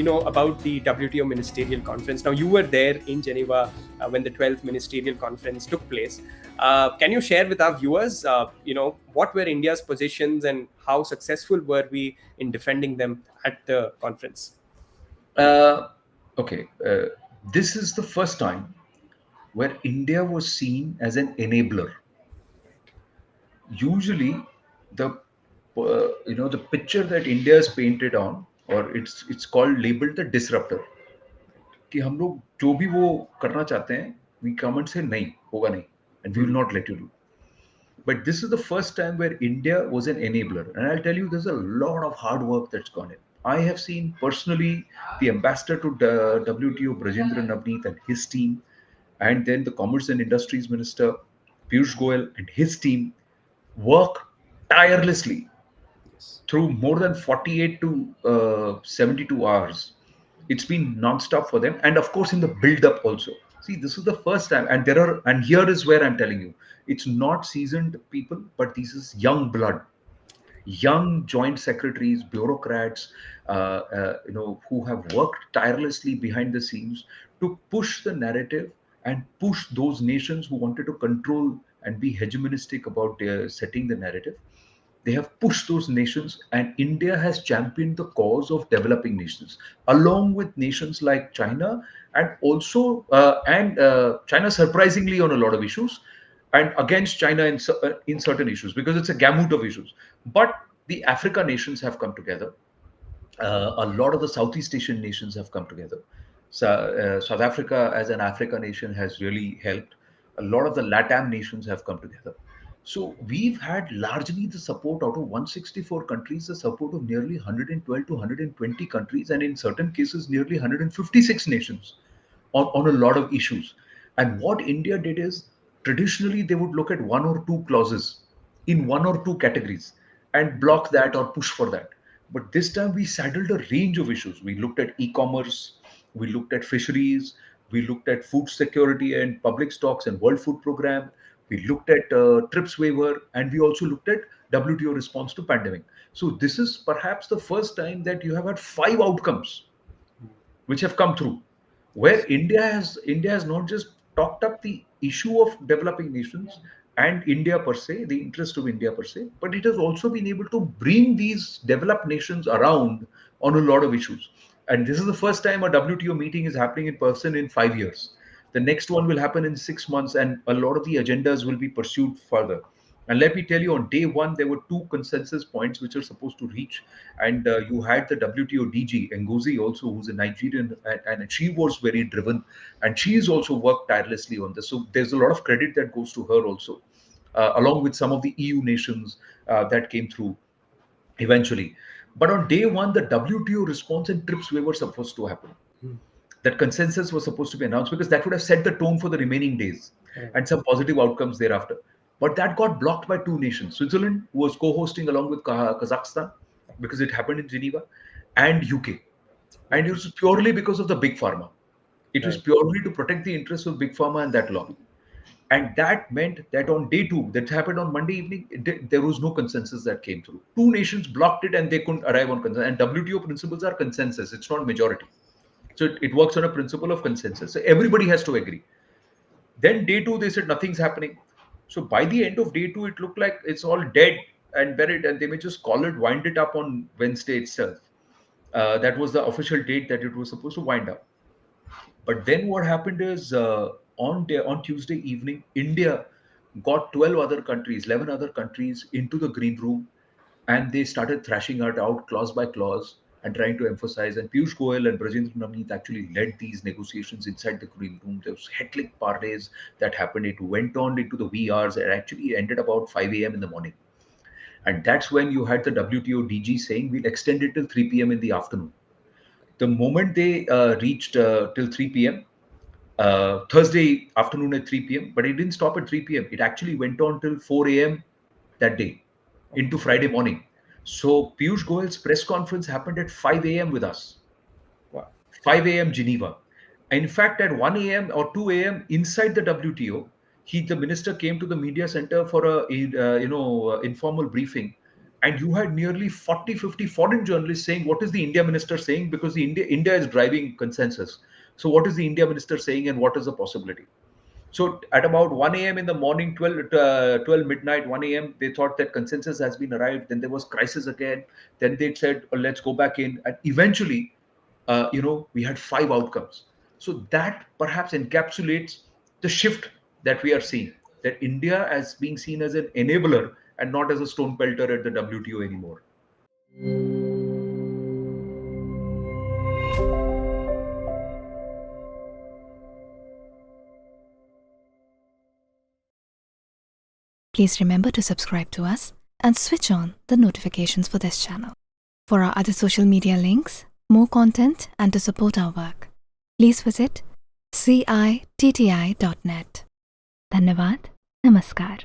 about the WTO Ministerial Conference. Now, you were there in Geneva when the 12th Ministerial Conference took place. Can you share with our viewers, what were India's positions and how successful were we in defending them at the conference? Okay, this is the first time where India was seen as an enabler. Usually, the the picture that India is painted on, or it's called labeled the disruptor. कि हम लोग जो भी वो करना चाहते हैं, we come and say नहीं होगा नहीं, and we will not let you do. But this is the first time where India was an enabler. And I'll tell you, there's a lot of hard work that's gone in. I have seen personally the ambassador to the WTO, Brajendra Navneet, and his team, and then the Commerce and Industries Minister, Piyush Goyal, and his team work tirelessly through more than 48 to 72 hours. It's been non-stop for them, and of course in the build-up also. See, this is the first time, and here is where I'm telling you, it's not seasoned people, but this is young blood, young joint secretaries, bureaucrats, who have worked tirelessly behind the scenes to push the narrative and push those nations who wanted to control and be hegemonistic about setting the narrative. They have pushed those nations, and India has championed the cause of developing nations, along with nations like China, and also China surprisingly on a lot of issues, and against China in certain issues, because it's a gamut of issues. But the Africa nations have come together. A lot of the Southeast Asian nations have come together. South Africa as an Africa nation has really helped. A lot of the LATAM nations have come together. So we've had largely the support out of 164 countries, the support of nearly 112 to 120 countries, and in certain cases, nearly 156 nations on a lot of issues. And what India did is, traditionally, they would look at one or two clauses in one or two categories and block that or push for that. But this time we saddled a range of issues. We looked at e-commerce, we looked at fisheries, we looked at food security and public stocks and World Food Program. We looked at TRIPS waiver, and we also looked at WTO response to pandemic. So this is perhaps the first time that you have had 5 outcomes which have come through, where India has not just talked up the issue of developing nations and India per se, the interest of India per se, but it has also been able to bring these developed nations around on a lot of issues. And this is the first time a WTO meeting is happening in person in 5 years. The next one will happen in 6 months, and a lot of the agendas will be pursued further. And let me tell you, on day one, there were 2 consensus points which are supposed to reach. And you had the WTO DG, Ngozi, also, who's a Nigerian, and she was very driven. And she's also worked tirelessly on this. So there's a lot of credit that goes to her also, along with some of the EU nations that came through eventually. But on day one, the WTO response and TRIPS waiver were supposed to happen. That consensus was supposed to be announced, because that would have set the tone for the remaining days and some positive outcomes thereafter. But that got blocked by 2 nations: Switzerland, who was co-hosting along with Kazakhstan, because it happened in Geneva, and UK. And it was purely because of the big pharma. It was purely to protect the interests of big pharma and that law. And that meant that on day two, that happened on Monday evening, there was no consensus that came through. 2 nations blocked it, and they couldn't arrive on consensus. And WTO principles are consensus, it's not majority. So it works on a principle of consensus. So everybody has to agree. Then day two, they said nothing's happening. So by the end of day two, it looked like it's all dead and buried, and they may just call it, wind it up on Wednesday itself. That was the official date that it was supposed to wind up. But then what happened is, on Tuesday evening, India got 12 other countries, 11 other countries into the green room, and they started thrashing it out clause by clause and trying to emphasize. And Piyush Goyal and Brajendra Navneet actually led these negotiations inside the green room. There was heckling parleys that happened. It went on into the wee hours and actually ended about 5 a.m. in the morning. And that's when you had the WTO DG saying we'll extend it till 3 p.m. in the afternoon. The moment they reached till 3 p.m., Thursday afternoon at 3 p.m., but it didn't stop at 3 p.m. It actually went on till 4 a.m. that day into Friday morning. So Piyush Goyal's press conference happened at 5 a.m. with us. Wow. 5 a.m. Geneva. In fact, at 1 a.m. or 2 a.m. inside the WTO, the minister came to the media center for a informal briefing, and you had nearly 40-50 foreign journalists saying, what is the India minister saying? Because India is driving consensus. So what is the India minister saying, and what is the possibility? So at about 1 a.m. in the morning, 12 midnight, 1 a.m., they thought that consensus has been arrived. Then there was crisis again. Then they said, oh, let's go back in. And eventually, we had 5 outcomes. So that perhaps encapsulates the shift that we are seeing, that India as being seen as an enabler and not as a stone pelter at the WTO anymore. Please remember to subscribe to us and switch on the notifications for this channel. For our other social media links, more content, and to support our work, please visit citti.net. Dhanyavad. Namaskar.